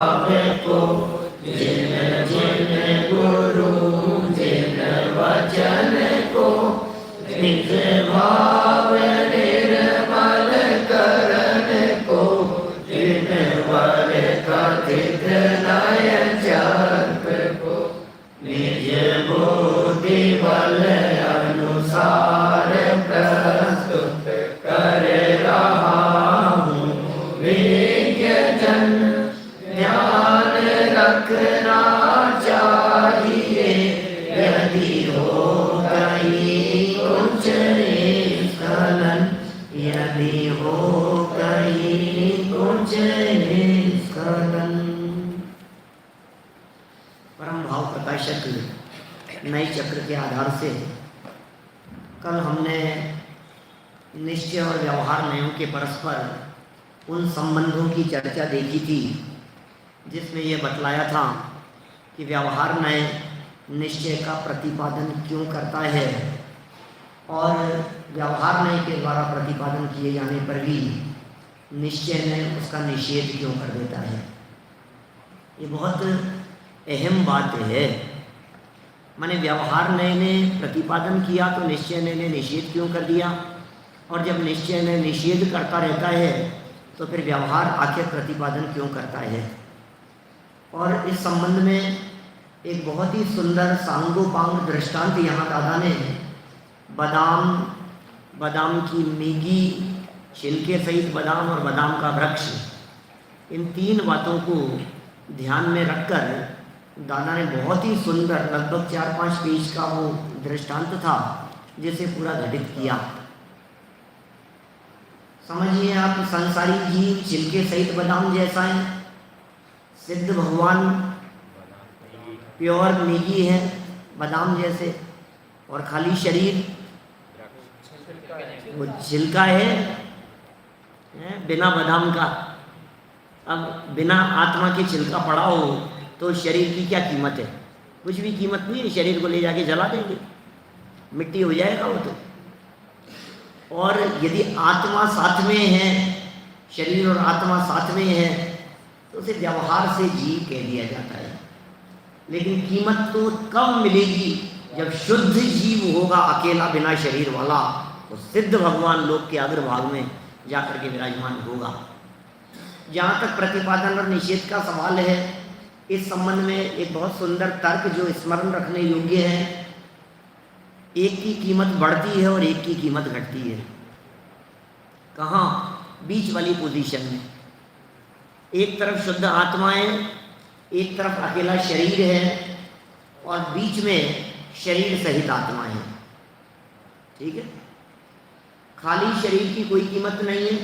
को जिन जिन गुरु जिन वचन को निज भाव निर्मल करन को जिन वर कथित नयन चर्प को निज बुद्धि बल अनुसार प्रस्तुत कर रहा हूँ विज्ञ जन ध्यान रखना चाहिए यदि हो कहीं कुछ निष्कलन यदि हो कहीं कुछ निष्कलन। परम भाव प्रकाशक नए चक्र के आधार से कल हमने निश्चय और व्यवहार नयों के परस्पर उन संबंधों की चर्चा देखी थी जिसमें यह बतलाया था कि व्यवहार नय निश्चय का प्रतिपादन क्यों करता है और व्यवहार नय के द्वारा प्रतिपादन किए जाने पर भी निश्चय नय उसका निषेध क्यों कर देता है। ये बहुत अहम बात है। माने व्यवहार नय ने प्रतिपादन किया तो निश्चय नय ने निषेध क्यों कर दिया, और जब निश्चय नय निषेध करता रहता है तो फिर व्यवहार आखिर प्रतिपादन क्यों करता है। और इस संबंध में एक बहुत ही सुंदर सांगोपांग दृष्टांत यहाँ दादा ने बादाम की मीगी, छिलके सहित बादाम और बादाम का वृक्ष, इन तीन बातों को ध्यान में रखकर दादा ने बहुत ही सुंदर लगभग 4-5 पेज का वो दृष्टांत था जिसे पूरा घटित किया। समझिए आप, संसारी जीव छिलके सहित बादाम जैसा है, सिद्ध भगवान प्योर मैगी है बादाम जैसे, और खाली शरीर वो छिलका है बिना बादाम का। अब बिना आत्मा के छिलका पड़ा हो तो शरीर की क्या कीमत है? कुछ भी कीमत नहीं है। शरीर को ले जाके जला देंगे, मिट्टी हो जाएगा वो तो। और यदि आत्मा साथ में है, शरीर और आत्मा साथ में है, तो उसे व्यवहार से जीव कह दिया जाता है। लेकिन कीमत तो कब मिलेगी? जब शुद्ध जीव होगा अकेला बिना शरीर वाला, तो सिद्ध भगवान लोक के अग्रभाग में जाकर के विराजमान होगा। जहाँ तक प्रतिपादन और निषेध का सवाल है, इस संबंध में एक बहुत सुंदर तर्क जो स्मरण रखने योग्य है। एक की कीमत बढ़ती है और एक की कीमत घटती है। कहाँ? बीच वाली पोजीशन में। एक तरफ शुद्ध आत्मा है, एक तरफ अकेला शरीर है, और बीच में शरीर सहित आत्मा है। ठीक है? खाली शरीर की कोई कीमत नहीं है।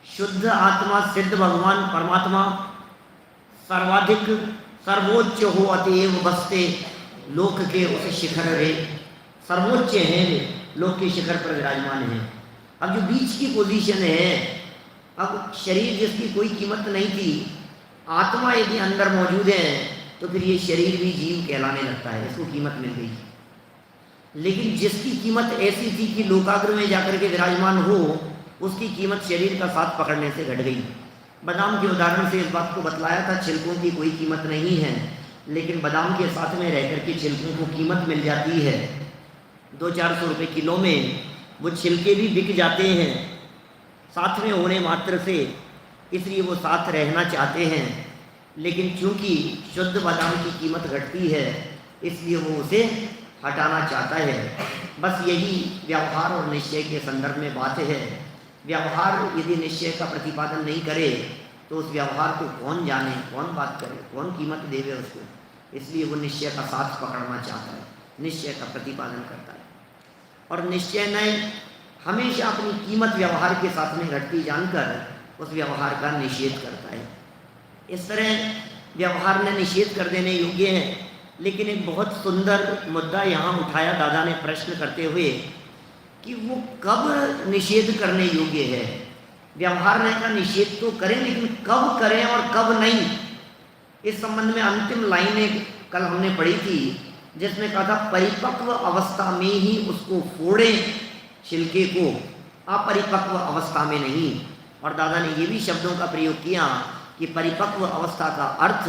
शुद्ध आत्मा, सिद्ध भगवान परमात्मा सर्वाधिक सर्वोच्च हो अतएव बसते लोक के उस शिखर रे। सर्वोच्च है वे, लोक के शिखर पर विराजमान है। अब जो बीच की पोजीशन है, अब शरीर जिसकी कोई कीमत नहीं थी, आत्मा यदि अंदर मौजूद है तो फिर ये शरीर भी जीव कहलाने लगता है, इसको कीमत मिल गई। लेकिन जिसकी कीमत ऐसी थी कि लोकाग्र में जाकर के विराजमान हो, उसकी कीमत शरीर का साथ पकड़ने से घट गई। बादाम के उदाहरण से इस बात को बतलाया था, छिलकों की कोई कीमत नहीं है, लेकिन बादाम के साथ में रहकर के छिलकों को कीमत मिल जाती है। 200-400 रुपये किलो में वो छिलके भी बिक जाते हैं साथ में होने मात्र से, इसलिए वो साथ रहना चाहते हैं। लेकिन चूंकि शुद्ध बादाम की कीमत घटती है, इसलिए वो उसे हटाना चाहता है। बस यही व्यवहार और निश्चय के संदर्भ में बात है। व्यवहार यदि निश्चय का प्रतिपादन नहीं करे तो उस व्यवहार को कौन जाने, कौन बात करे, कौन कीमत देवे उसको। इसलिए वो निश्चय का साथ पकड़ना चाहता है, निश्चय का प्रतिपादन करता है। और निश्चय नय हमेशा अपनी कीमत व्यवहार के साथ में घटती जानकर उस व्यवहार का निषेध करता है। इस तरह व्यवहार ने निषेध कर देने योग्य है। लेकिन एक बहुत सुंदर मुद्दा यहाँ उठाया दादा ने प्रश्न करते हुए कि वो कब निषेध करने योग्य है। व्यवहार ने का निषेध तो करें, लेकिन कब करें और कब नहीं, इस संबंध में अंतिम लाइनें कल हमने पढ़ी थी, जिसमें कहा था परिपक्व अवस्था में ही उसको फोड़ें छिलके को, अपरिपक्व अवस्था में नहीं। और दादा ने ये भी शब्दों का प्रयोग किया कि परिपक्व अवस्था का अर्थ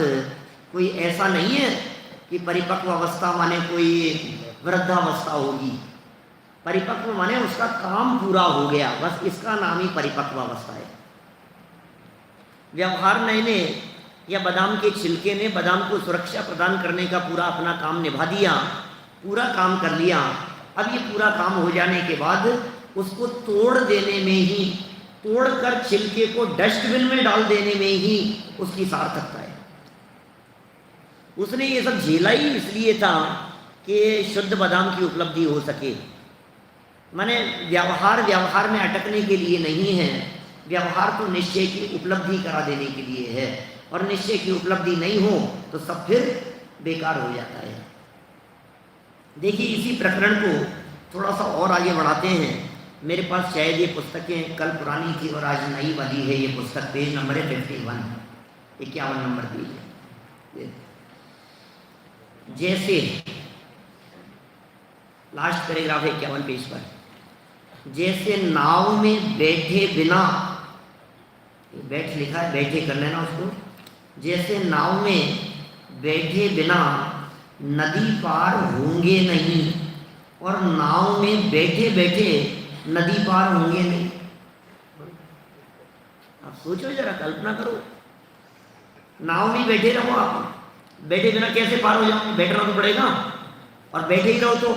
कोई ऐसा नहीं है कि परिपक्व अवस्था माने कोई वृद्धावस्था होगी। परिपक्व माने उसका काम पूरा हो गया, बस इसका नाम ही परिपक्व अवस्था है। व्यवहार ने या बादाम के छिलके ने बादाम को सुरक्षा प्रदान करने का पूरा अपना काम निभा दिया, पूरा काम कर लिया। अब ये पूरा काम हो जाने के बाद उसको तोड़ देने में ही, तोड़कर छिलके को डस्टबिन में डाल देने में ही उसकी सार्थकता है। उसने ये सब झेला ही इसलिए था कि शुद्ध बादाम की उपलब्धि हो सके। माने व्यवहार में अटकने के लिए नहीं है, व्यवहार तो निश्चय की उपलब्धि करा देने के लिए है, और निश्चय की उपलब्धि नहीं हो तो सब फिर बेकार हो जाता है। देखिए, इसी प्रकरण को थोड़ा सा और आगे बढ़ाते हैं। मेरे पास शायद ये पुस्तकें कल पुरानी थी और आज नई वाली है। ये पुस्तक पेज नंबर है 51, 51 नंबर पेज है। जैसे लास्ट पैराग्राफ है 51 पेज पर, जैसे नाव में बैठे बिना, बैठ लिखा है, बैठे कर लेना उसको। जैसे नाव में बैठे बिना नदी पार होंगे नहीं, और नाव में बैठे बैठे नदी पार होंगे नहीं। आप सोचो जरा, कल्पना करो, नाव में बैठे रहो आप, बैठे बिना कैसे पार हो जाओगे? बैठना तो पड़ेगा, और बैठे ही रहो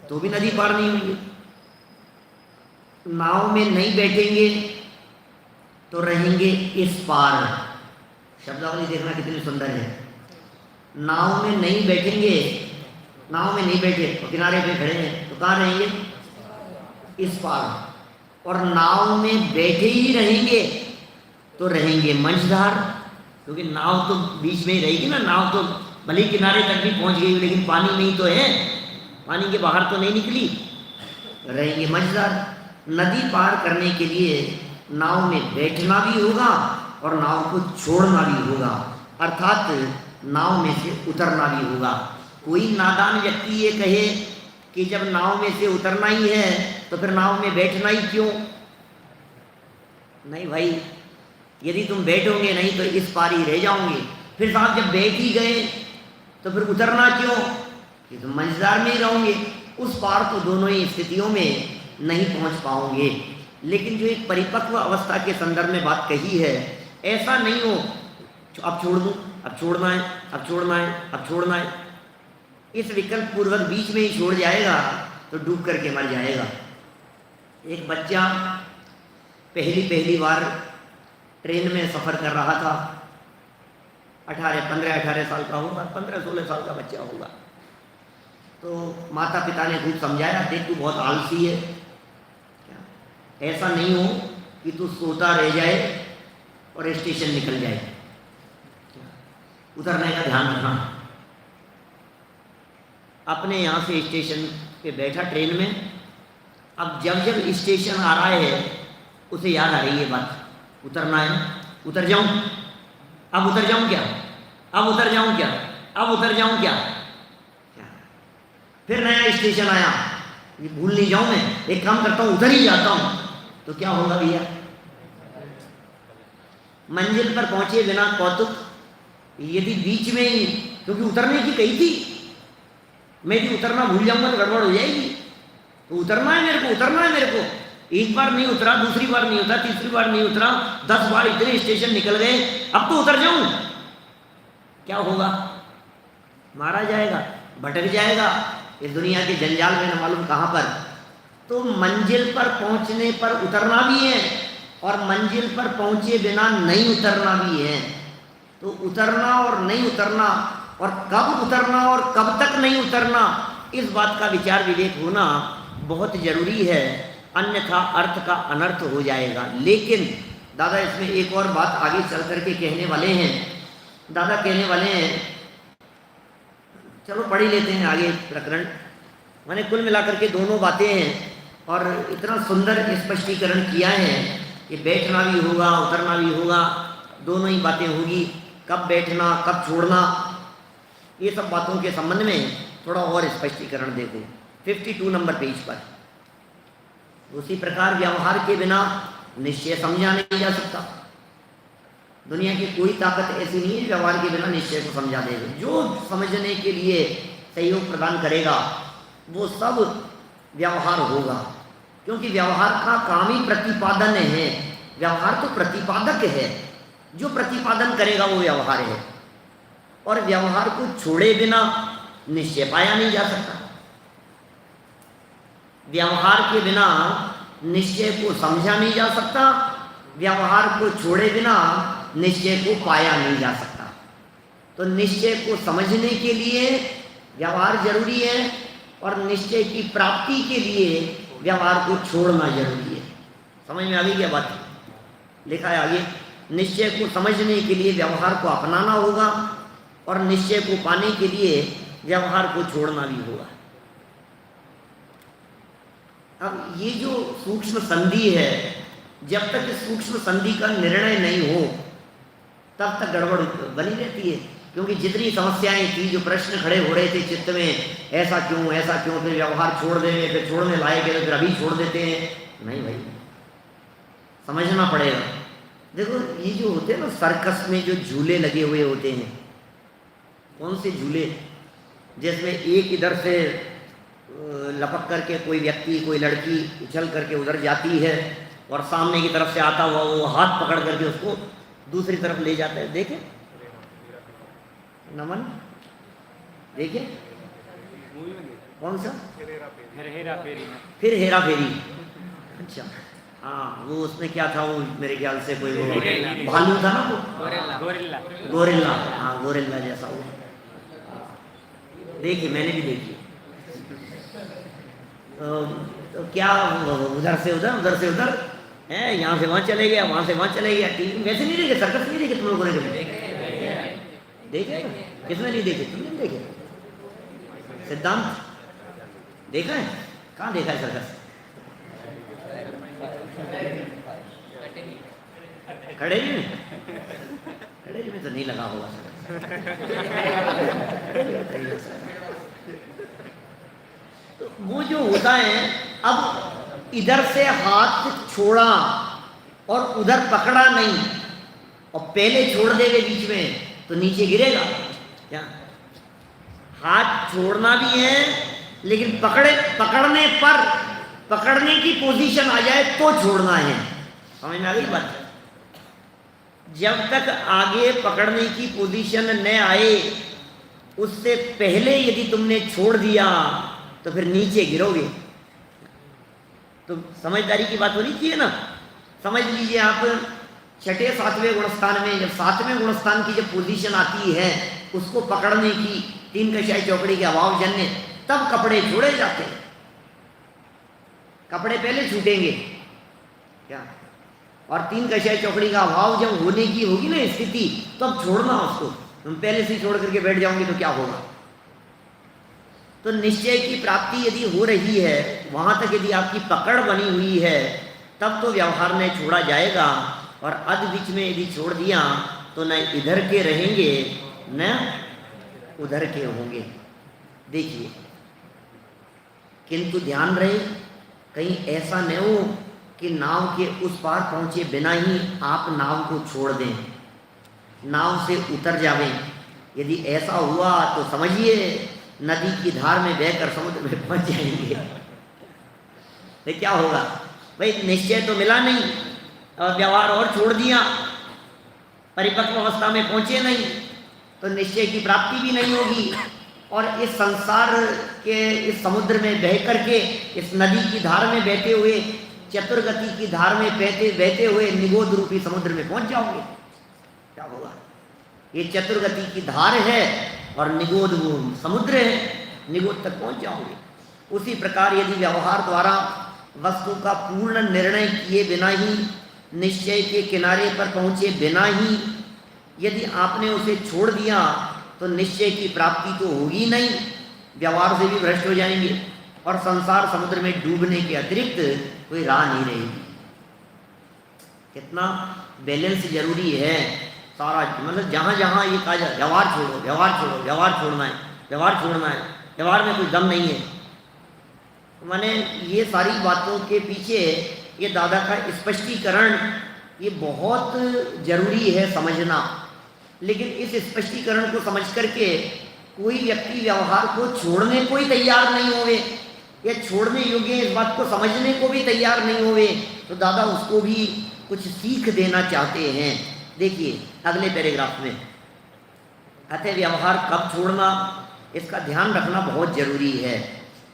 तो भी नदी पार नहीं होंगे। नाव में नहीं बैठेंगे तो रहेंगे इस पार। शब्दावली देखना कितनी सुंदर है। नाव में नहीं बैठेंगे, नाव में नहीं बैठे तो किनारे पे खड़े हैं तो कहाँ रहेंगे? इस पार। और नाव में बैठे ही रहेंगे तो रहेंगे मंझधार, क्योंकि नाव तो बीच में ही रहेगी ना। नाव तो भले किनारे तक भी पहुंच गई लेकिन पानी में ही तो है, पानी के बाहर तो नहीं निकली, रहेंगे मंझधार। नदी पार करने के लिए नाव में बैठना भी होगा और नाव को छोड़ना भी होगा, अर्थात नाव में से उतरना भी होगा। कोई नादान व्यक्ति ये कहे कि जब नाव में से उतरना ही है तो फिर नाव में बैठना ही क्यों? नहीं भाई, यदि तुम बैठोगे नहीं तो इस पार ही रह जाओगे। फिर साहब जब बैठ ही गए तो फिर उतरना क्यों? कि तुम मंझधार में ही रहोगे, उस पार तो दोनों ही स्थितियों में नहीं पहुंच पाओगे। लेकिन जो एक परिपक्व अवस्था के संदर्भ में बात कही है, ऐसा नहीं हो अब छोड़ दूं, अब छोड़ना है, अब छोड़ना है, अब छोड़ना है, इस विकल्प पूर्वक बीच में ही छोड़ जाएगा तो डूब करके मर जाएगा। एक बच्चा पहली बार ट्रेन में सफ़र कर रहा था, 15-18 साल का होगा, 15-16 साल का बच्चा होगा। तो माता पिता ने खूब समझाया, देख तू बहुत आलसी है, ऐसा नहीं हो कि तू सोता रह जाए और स्टेशन निकल जाए, उतरने का ध्यान रखना। अपने यहाँ से स्टेशन पे बैठा ट्रेन में। अब जब जब स्टेशन आ रहा है उसे याद आ रही है बात, उतरना है, उतर जाऊं, अब उतर जाऊं क्या, अब उतर जाऊं क्या, अब उतर जाऊं क्या? फिर नया स्टेशन आया, ये भूल नहीं जाऊं मैं, एक काम करता हूं उतर ही जाता हूं, तो क्या होगा भैया? मंजिल पर पहुंचे बिना कौतुक, यदि बीच में ही, क्योंकि उतरने की कही थी, मैं भी उतरना भूल जाऊंगा तो गड़बड़ हो जाएगी। तो उतरना है मेरे को, उतरना है मेरे को। एक बार नहीं उतरा, दूसरी बार नहीं उतरा, तीसरी बार नहीं उतरा, 10 बार इतने स्टेशन निकल गए, अब तो उतर जाऊं, क्या होगा? मारा जाएगा, भटक जाएगा इस दुनिया के जंजाल में, न मालूम कहाँ पर। तो मंजिल पर पहुंचने पर उतरना भी है और मंजिल पर पहुंचे बिना नहीं उतरना भी है। तो उतरना और नहीं उतरना, और कब उतरना और कब तक नहीं उतरना, इस बात का विचार विवेक होना बहुत जरूरी है, अन्यथा अर्थ का अनर्थ हो जाएगा। लेकिन दादा इसमें एक और बात आगे चल करके कहने वाले हैं। दादा कहने वाले हैं, चलो पढ़ ही लेते हैं आगे प्रकरण। मैंने कुल मिलाकर के दोनों बातें हैं और इतना सुंदर स्पष्टीकरण किया है कि बैठना भी होगा, उतरना भी होगा, दोनों ही बातें होगी। कब बैठना, कब छोड़ना, ये सब बातों के संबंध में थोड़ा और स्पष्टीकरण देखो 52 नंबर पेज पर। उसी प्रकार व्यवहार के बिना निश्चय समझा नहीं जा सकता। दुनिया की कोई ताकत ऐसी नहीं है व्यवहार के बिना निश्चय को समझा देगी। जो समझने के लिए सहयोग प्रदान करेगा वो सब व्यवहार होगा, क्योंकि व्यवहार का काम ही प्रतिपादन है। व्यवहार तो प्रतिपादक है, जो प्रतिपादन करेगा वो व्यवहार है। और व्यवहार को छोड़े बिना निश्चय पाया नहीं जा सकता। व्यवहार के बिना निश्चय को समझा नहीं जा सकता, व्यवहार को छोड़े बिना निश्चय को पाया नहीं जा सकता। तो निश्चय को समझने के लिए व्यवहार जरूरी है और निश्चय की प्राप्ति के लिए व्यवहार को छोड़ना जरूरी है। समझ में आ गई क्या बात? लिखा है आगे, निश्चय को समझने के लिए व्यवहार को अपनाना होगा और निश्चय को पाने के लिए व्यवहार को छोड़ना भी होगा। अब ये जो सूक्ष्म संधि है, जब तक इस सूक्ष्म संधि का निर्णय नहीं हो तब तक गड़बड़ बनी रहती है। क्योंकि जितनी समस्याएं थी, जो प्रश्न खड़े हो रहे थे चित्त में, ऐसा क्यों ऐसा क्यों, फिर व्यवहार छोड़ देंगे, फिर छोड़ने लायक है तो फिर अभी छोड़ देते हैं। नहीं भाई, समझना पड़ेगा। देखो ये जो होते हैं ना सर्कस में जो झूले लगे हुए होते हैं, कौन से झूले, जिसमें एक इधर से लपक करके कोई व्यक्ति कोई लड़की उछल करके उधर जाती है और सामने की तरफ से आता हुआ वो हाथ पकड़ करके उसको दूसरी तरफ ले जाता है। देखे नमन, देखे कौन सा? फिर हेरा फेरी। अच्छा हाँ, वो उसमें क्या था, वो मेरे ख्याल से कोई भालू था ना, वो गोरिल्ला। हाँ गोरिल्ला जैसा वो। देखिए मैंने भी देखी। तो क्या उधर से उधर, उधर से उधर है, यहाँ से वहाँ चले गया, वहाँ से वहाँ चले गया। टीवी वैसे नहीं देखे, सर्कस नहीं देखे तुम लोगों ने कभी? देखे? किसने नहीं देखे? तुमने देखे? सिद्धांत देखा है? कहाँ देखा है सर्कस? खड़ेरी में? खड़ेरी में तो नहीं लगा होगा। तो वो जो होता है, अब इधर से हाथ छोड़ा और उधर पकड़ा नहीं, और पहले छोड़ देंगे बीच में तो नीचे गिरेगा क्या? हाथ छोड़ना भी है, लेकिन पकड़ने पर, पकड़ने की पोजीशन आ जाए तो छोड़ना है। समझ में आ गई बात? जब तक आगे पकड़ने की पोजीशन न आए, उससे पहले यदि तुमने छोड़ दिया तो फिर नीचे गिरोगे। तो समझदारी की बात होनी चाहिए ना। समझ लीजिए आप, छठे सातवें गुणस्थान में, जब सातवें गुणस्थान की जब पोजीशन आती है उसको पकड़ने की, तीन कषाय चौकड़ी के अभाव जन्य, तब कपड़े छोड़े जाते हैं। कपड़े पहले छूटेंगे क्या? और तीन कषाय चौकड़ी का अभाव जब होने की होगी ना स्थिति, तब छोड़ना उसको। तुम पहले से छोड़ करके बैठ जाओगे तो क्या होगा? तो निश्चय की प्राप्ति यदि हो रही है, वहां तक यदि आपकी पकड़ बनी हुई है, तब तो व्यवहार में छोड़ा जाएगा। और अध बीच में यदि छोड़ दिया तो न इधर के रहेंगे न उधर के होंगे। देखिए, किंतु ध्यान रहे कहीं ऐसा न हो कि नाव के उस पार पहुंचे बिना ही आप नाव को छोड़ दें, नाव से उतर जावें। यदि ऐसा हुआ तो समझिए नदी की धार में बहकर समुद्र में पहुंच जाएंगे। तो क्या होगा भाई? निश्चय तो मिला नहीं और व्यवहार और छोड़ दिया, परिपक्व अवस्था में पहुंचे नहीं, तो निश्चय की प्राप्ति भी नहीं होगी। और इस संसार के इस समुद्र में बह करके, इस नदी की धार में बहते हुए, चतुर्गति की धार में बहते हुए निगोध रूपी समुद्र में पहुंच जाओगे। क्या होगा? ये चतुर्गति की धार है और निगोध वो समुद्र है, निगोध तक पहुंच जाओगे। उसी प्रकार यदि व्यवहार द्वारा वस्तु का पूर्ण निर्णय किए बिना ही, निश्चय के किनारे पर पहुंचे बिना ही यदि आपने उसे छोड़ दिया तो निश्चय की प्राप्ति तो होगी नहीं, व्यवहार से भी भ्रष्ट हो जाएंगे और संसार समुद्र में डूबने के अतिरिक्त कोई राह नहीं रहेगी। कितना बैलेंस जरूरी है सारा, मतलब जहाँ जहाँ ये कहा जाए व्यवहार छोड़ो, व्यवहार छोड़ो, व्यवहार छोड़ना है, व्यवहार छोड़ना है, व्यवहार में कोई दम नहीं है। मैंने ये सारी बातों के पीछे ये दादा का स्पष्टीकरण ये बहुत जरूरी है समझना। लेकिन इस स्पष्टीकरण को समझ करके कोई व्यक्ति व्यवहार को छोड़ने को ही तैयार नहीं होवे या छोड़ने योग्य इस बात को समझने को भी तैयार नहीं होवे, तो दादा उसको भी कुछ सीख देना चाहते हैं। देखिए अगले पैराग्राफ में, अतः व्यवहार कब छोड़ना इसका ध्यान रखना बहुत जरूरी है,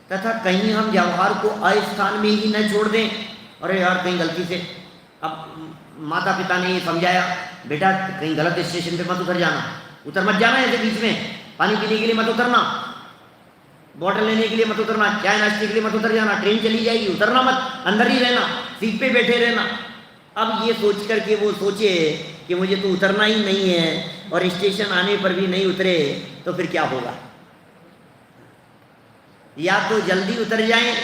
तथा कहीं हम व्यवहार को अस्थान में ही न छोड़ दें। अरे यार कहीं गलती से, अब माता पिता ने ये समझाया बेटा कहीं गलत स्टेशन पे मत उतर जाना, उतर मत जाना ऐसे बीच में, पानी पीने के लिए मत उतरना, बॉटल लेने के लिए मत उतरना, चाय नाश्ते के लिए मत उतर जाना, ट्रेन चली जाएगी उतरना मत, अंदर ही रहना, सीट पे बैठे रहना। अब ये सोच करके वो सोचे कि मुझे तो उतरना ही नहीं है और स्टेशन आने पर भी नहीं उतरे तो फिर क्या होगा, या तो जल्दी उतर जाएं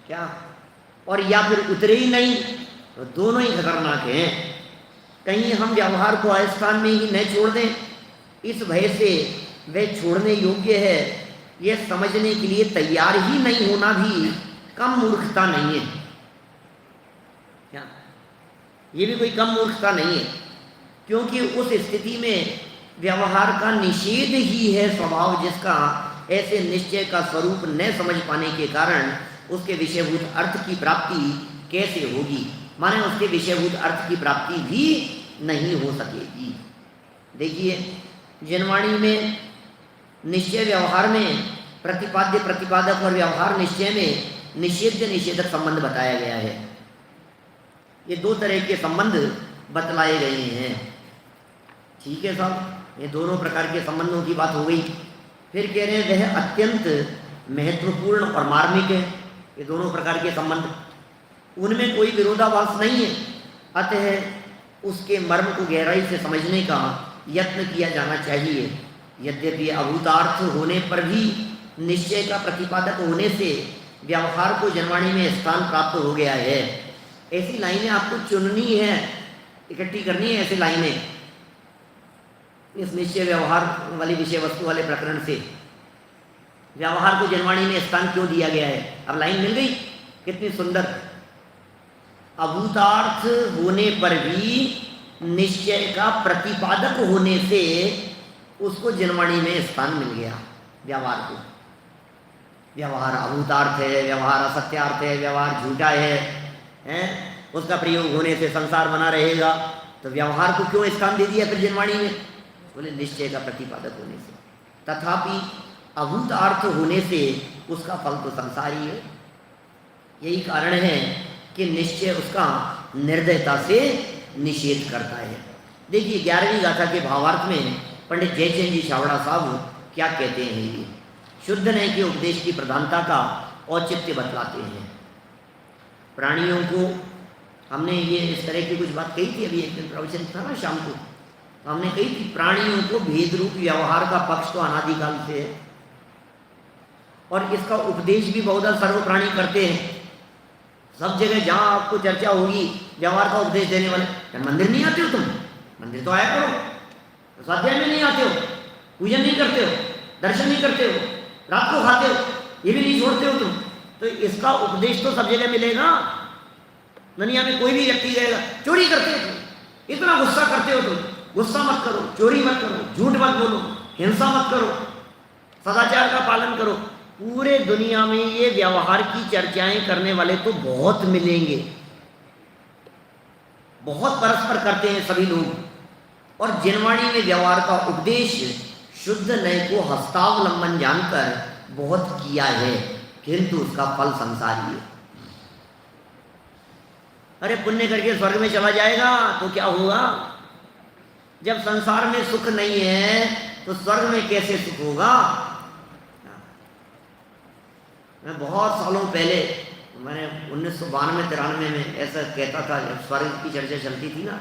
क्या और या फिर उतरे ही नहीं, तो दोनों ही खतरनाक हैं। कहीं हम व्यवहार को अस्थान में ही न छोड़ दें, इस भय से वह छोड़ने योग्य है यह समझने के लिए तैयार ही नहीं होना भी कम मूर्खता नहीं है क्या, ये भी कोई कम मूर्खता नहीं है, क्योंकि उस स्थिति में व्यवहार का निषेध ही है स्वभाव, जिसका ऐसे निश्चय का स्वरूप न समझ पाने के कारण उसके विषयभूत अर्थ की प्राप्ति कैसे होगी, माने उसके विषयभूत अर्थ की प्राप्ति भी नहीं हो सकेगी। देखिए जनवाणी में निश्चय व्यवहार में प्रतिपाद्य प्रतिपादक और व्यवहार निश्चय में निषेध निषेधक संबंध बताया गया है। ये दो तरह के संबंध बतलाए गए हैं। ठीक है साहब, ये दोनों प्रकार के संबंधों की बात हो गई। फिर कह रहे हैं वह अत्यंत महत्वपूर्ण और मार्मिक है, ये दोनों प्रकार के संबंध, उनमें कोई विरोधाभास नहीं है, अतः उसके मर्म को गहराई से समझने का यत्न किया जाना चाहिए। यद्यपि अभूतार्थ होने पर भी निश्चय का प्रतिपादक होने से व्यवहार को जनवाणी में स्थान प्राप्त हो गया है। ऐसी लाइनें आपको चुननी है, इकट्ठी करनी है ऐसी लाइनें इस निश्चय व्यवहार वाली विषय वस्तु वाले प्रकरण से। व्यवहार को जनवाणी में स्थान क्यों दिया गया है, अब लाइन मिल गई कितनी सुंदर। अभूतार्थ होने पर भी निश्चय का प्रतिपादक होने से उसको जनवाणी में स्थान मिल गया व्यवहार को। व्यवहार अभूतार्थ है, व्यवहार असत्यार्थ है, व्यवहार झूठा है, उसका प्रयोग होने से संसार बना रहेगा, तो व्यवहार को क्यों स्थान दे दिया फिर जनवाणी में, बोले निश्चय का प्रतिपादक होने से। तथापि अभूतार्थ होने से उसका फल तो संसार ही है। यही कारण है कि निश्चय उसका निर्दयता से निषेध करता है। देखिए 11वीं गाथा के भावार्थ में पंडित जयचंद जी छावड़ा साहब क्या कहते हैं, ये शुद्ध नय के उपदेश की प्रधानता का औचित्य बतलाते हैं। प्राणियों को हमने ये इस तरह की कुछ बात कही थी, अभी एक दिन प्रवचन था ना शाम को, तो हमने कही थी प्राणियों को भेद रूप व्यवहार का पक्ष तो अनादिकाल से है और इसका उपदेश भी बहुधा सर्व प्राणी करते हैं। सब जगह जहाँ आपको चर्चा होगी व्यवहार का उपदेश देने वाले, मंदिर नहीं आते हो तुम, मंदिर तो आया करो, स्वाध्याय में नहीं आते हो, पूजन नहीं करते हो, दर्शन नहीं करते हो, रात को खाते हो, ये भी नहीं छोड़ते हो तुम, तो इसका उपदेश तो सब जगह मिलेगा। दुनिया में कोई भी व्यक्ति रहेगा, चोरी करते हो तुम, इतना गुस्सा करते हो तुम, गुस्सा मत करो, चोरी मत करो, झूठ मत बोलो, हिंसा मत करो, सदाचार का पालन करो। पूरे दुनिया में ये व्यवहार की चर्चाएं करने वाले तो बहुत मिलेंगे, बहुत परस्पर करते हैं सभी लोग। और जनवाणी में व्यवहार का उपदेश शुद्ध नय को हस्तावलंबन जानकर बहुत किया है, किंतु उसका फल संसारी है। अरे पुण्य करके स्वर्ग में चला जाएगा तो क्या होगा, जब संसार में सुख नहीं है तो स्वर्ग में कैसे सुख होगा। मैं बहुत सालों पहले, मैंने 1992-93 में ऐसा कहता था, जब स्वर्ग की चर्चा चलती थी ना,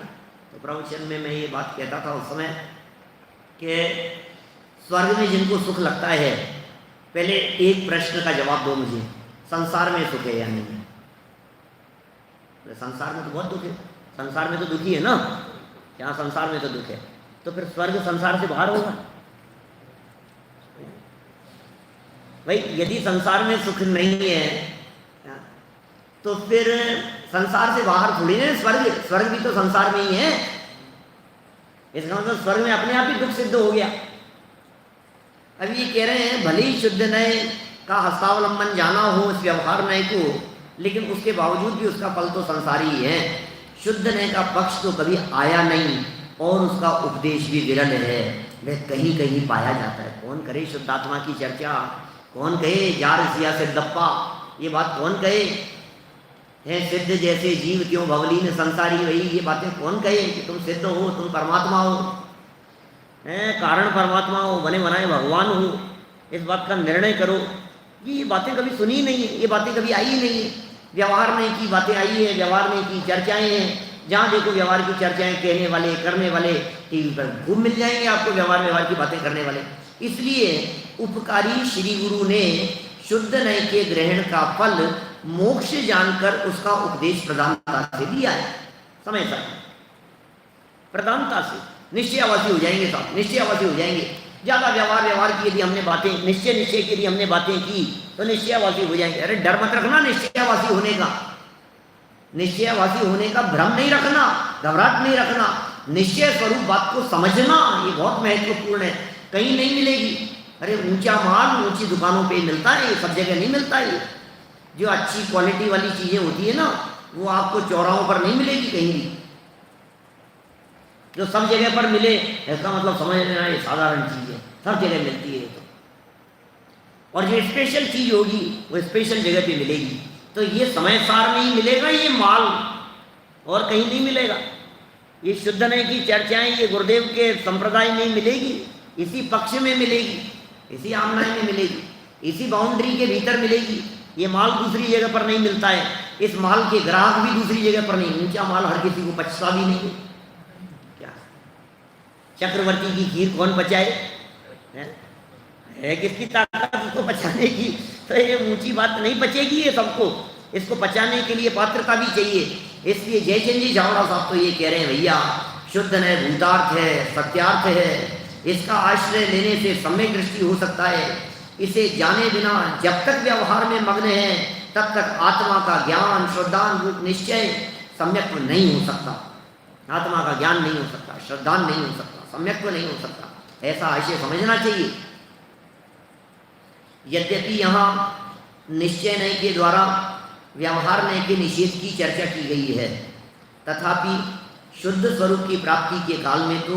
तो प्रवचन में मैं ये बात कहता था उस समय कि स्वर्ग में जिनको सुख लगता है, पहले एक प्रश्न का जवाब दो मुझे, संसार में सुख है या नहीं है। संसार में तो बहुत दुख है, संसार में तो दुखी है ना, यहाँ संसार में तो दुख है, तो फिर स्वर्ग संसार से बाहर होगा भाई। यदि संसार में सुख नहीं है तो फिर संसार से बाहर थोड़ी ना, स्वर्ग स्वर्ग भी तो संसार में ही है। इसका मतलब स्वर्ग में अपने आप ही दुख सिद्ध हो गया। अब ये कह रहे हैं भले ही शुद्ध नए का हस्तावलंबन जाना हो इस व्यवहार नए को, लेकिन उसके बावजूद भी उसका फल तो संसारी ही है। शुद्ध नए का पक्ष तो कभी आया नहीं और उसका उपदेश भी विरल है, वह कहीं कहीं पाया जाता है। कौन करे शुद्धात्मा की चर्चा, कौन कहे जार सिया सिद्धप्पा, ये बात कौन कहे है सिद्ध जैसे जीव क्यों भवलीन संसारी वही, ये बातें कौन कहे कि तुम सिद्ध हो, तुम परमात्मा हो, हैं कारण परमात्मा हो, बने बनाए भगवान हो, इस बात का निर्णय करो। ये बातें कभी सुनी नहीं है, ये बातें कभी आई ही नहीं है। व्यवहार में की बातें आई है, व्यवहार में की चर्चाएं हैं। जहाँ देखो व्यवहार की चर्चाएं कहने वाले करने वाले टीवी पर खूब मिल जाएंगे आपको, व्यवहार की बातें करने वाले। इसलिए उपकारी श्री गुरु ने शुद्ध नय के ग्रहण का फल मोक्ष जानकर उसका उपदेश प्रधानता से दिया है। समय पर प्रधानता से निश्चयावासी हो जाएंगे साहब, निश्चयावासी हो जाएंगे। ज़्यादा व्यवहार की यदि हमने बातें निश्चय की यदि हमने बातें की तो निश्चयावासी हो जाएंगे। अरे डर मत रखना निश्चयावासी होने का, निश्चयावासी होने का भ्रम नहीं रखना, घबराहट नहीं रखना। निश्चय स्वरूप बात को समझना ये बहुत महत्वपूर्ण है। कहीं नहीं मिलेगी। अरे ऊंचा माल ऊंची दुकानों पे मिलता है, सब जगह नहीं मिलता है। जो अच्छी क्वालिटी वाली चीज़ें होती है ना, वो आपको चौराहों पर नहीं मिलेगी कहीं भी। जो सब जगह पर मिले इसका मतलब समझ लेना ये साधारण चीज़ है, सब जगह मिलती है। तो और जो स्पेशल चीज़ होगी वो स्पेशल जगह पे मिलेगी। तो ये समय सार में ही मिलेगा ये माल, और कहीं नहीं मिलेगा। ये शुद्ध नय की चर्चाएं ये गुरुदेव के संप्रदाय में मिलेगी, इसी पक्ष में मिलेगी, इसी आमनाय में मिलेगी, इसी बाउंड्री के भीतर मिलेगी। ये माल दूसरी जगह पर नहीं मिलता है। इस माल के ग्राहक भी दूसरी जगह पर नहीं। ऊंचा माल हर किसी को पचता भी नहीं। क्या चक्रवर्ती की खीर कौन पचाए? है किसकी ताकत उसको पचाने की? तो ये ऊंची बात नहीं पचेगी ये सबको। इसको पचाने के लिए पात्रता भी चाहिए। इसलिए जयचंद जी झावड़ा साहब तो ये कह रहे हैं भैया शुद्ध नय भूतार्थ है, सत्यार्थ है। इसका आश्रय लेने से सम्यक दृष्टि हो सकता है। इसे जाने बिना जब तक व्यवहार में मग्न है तब तक आत्मा का ज्ञान श्रद्धान रूप निश्चय सम्यक नहीं हो सकता। आत्मा का ज्ञान नहीं हो सकता, श्रद्धान नहीं हो सकता, सम्यक नहीं हो सकता। ऐसा आशय समझना चाहिए। यद्यपि यहाँ निश्चय नय के द्वारा व्यवहार नय के निषेध की चर्चा की गई है, तथापि शुद्ध स्वरूप की प्राप्ति के काल में तो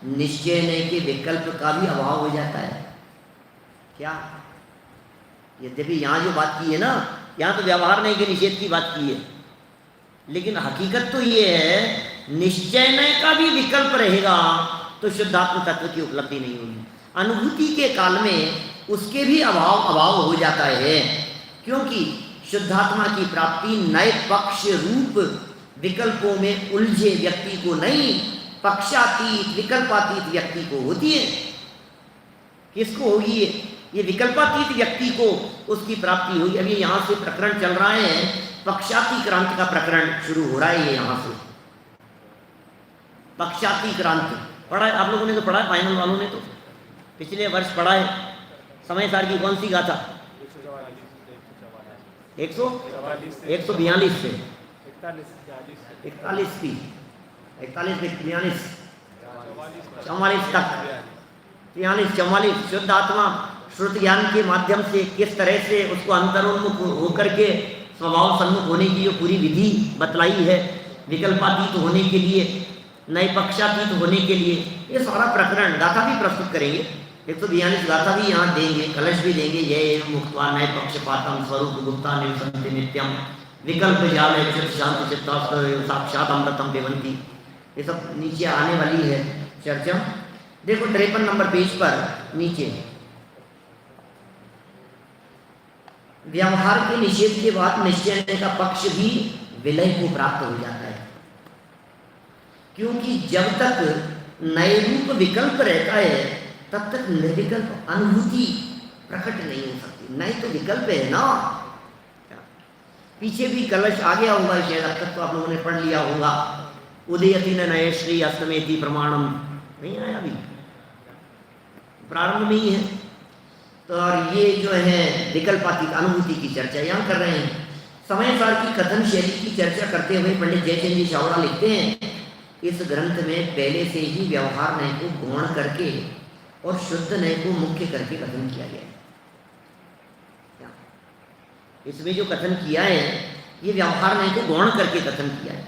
निश्चय नय के विकल्प का भी अभाव हो जाता है। क्या? यद्यपि यहाँ जो बात की है ना, यहाँ तो व्यवहार नय के निषेध की बात की है, लेकिन हकीकत तो ये है निश्चय नय का भी विकल्प रहेगा तो शुद्धात्म तत्व की उपलब्धि नहीं होगी। अनुभूति के काल में उसके भी अभाव हो जाता है, क्योंकि शुद्धात्मा की प्राप्ति नए पक्ष रूप विकल्पों में उलझे व्यक्ति को नहीं, पक्षातीत विकल्पातीत व्यक्ति को होती है। किसको होगी ये विकल्पातीत व्यक्ति को उसकी प्राप्ति होगी। अभी यहाँ से प्रकरण चल रहा है, पक्षाती क्रांति का प्रकरण शुरू हो रहा है। ये यहाँ से पक्षाती क्रांति पढ़ा है आप लोगों ने, तो पढ़ा है फाइनल वालों ने तो पिछले वर्ष पढ़ा है। समय सार की कौन सी गाथा? 142 से 41 थी, 41 44 तक 43-44 शुद्ध आत्मा श्रुत ज्ञान के माध्यम से किस तरह से उसको अंतरोन्मुख होकर के स्वभाव सम्मुख होने की जो पूरी विधि बतलाई है, विकल्पातीत होने के लिए, नए पक्षातीत होने के लिए, ये सारा प्रकरण गाथा भी प्रस्तुत करेंगे। 142 गाथा भी यहाँ देंगे, कलश भी देंगे। जय मुक्त्वा नए पक्षपातम स्वरूप गुप्ता निवसन्ति नित्यम विकल्प जाल शांत चित्ता साक्षात अमृतम पिबन्ति। ये सब नीचे आने वाली है चर्चा। देखो 53 नंबर पेज पर नीचे व्यवहार के निषेध के बाद निश्चय का पक्ष भी विलय को प्राप्त हो जाता है, क्योंकि जब तक नए रूप विकल्प रहता है तब तक निर्विकल्प अनुभूति प्रकट नहीं हो सकती। नए तो विकल्प है ना। पीछे भी कलश आ गया होगा शायद, अब तक तो आप लोगों ने पढ़ लिया होगा। उदयति न नए श्री अस्तमेति प्रमाणम, नहीं आया अभी, प्रारंभ में ही है। तो और ये जो है विकल्पातीत अनुभूति की चर्चा यहाँ कर रहे हैं। समय सार की कथन शैली की चर्चा करते हुए पंडित जयचंद जी चावड़ा लिखते हैं, इस ग्रंथ में पहले से ही व्यवहार नय को गौण करके और शुद्ध नय को मुख्य करके कथन किया गया है। इसमें जो कथन किया है ये व्यवहार नय को गौण करके कथन किया है,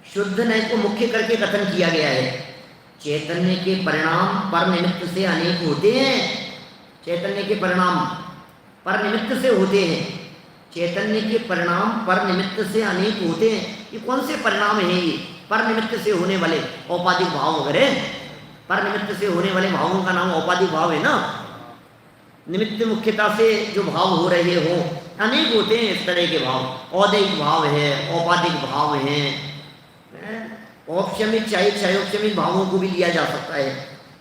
शुद्ध नय को मुख्य करके कथन किया गया है। चैतन्य के परिणाम पर निमित्त से अनेक होते हैं, चैतन्य के परिणाम पर निमित्त से होते हैं, चैतन्य के परिणाम पर निमित्त से अनेक होते हैं। ये कौन से परिणाम हैं? ये पर निमित्त से होने वाले औपाधिक भाव वगैरह, पर निमित्त से होने वाले भावों का नाम औपाधिक भाव है ना। निमित्त मुख्यता से जो भाव हो रहे हो अनेक होते हैं इस तरह के भाव, औदैहिक भाव है, औपाधिक भाव है, औपशमिक क्षयोपशमिक भावों को भी लिया जा सकता है,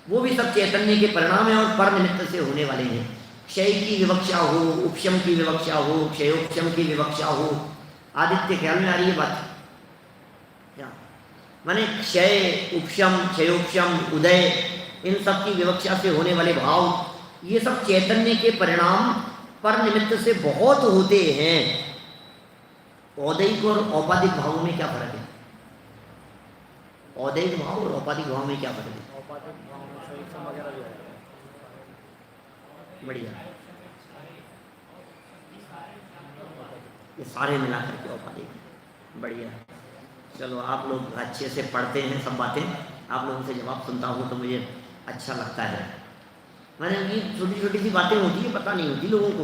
वो भी सब चैतन्य के परिणाम है और पर निमित्त से होने वाले हैं। क्षय की विवक्षा हो, उपशम की विवक्षा हो, क्षयोपशम की विवक्षा हो, आदित्य ख्याल में आ रही है बात क्या? माने क्षय, उपशम, क्षयोपशम, उदय, इन सब की विवक्षा से होने वाले भाव ये सब चैतन्य के परिणाम पर निमित्त से बहुत होते हैं। औदैहिक और औपाधिक भावों में क्या फर्क है? औदैहिक भाव और औपाधिक भाव में क्या फर्क है? औपाधिक भाव में शरीर वगैरह भी है। बढ़िया, ये सारे मिला करके औपाधिक। बढ़िया, चलो आप लोग अच्छे से पढ़ते हैं सब बातें, आप लोगों से जवाब सुनता हूँ तो मुझे अच्छा लगता है। मैंने ये छोटी छोटी सी बातें होती है, पता नहीं होती लोगों को,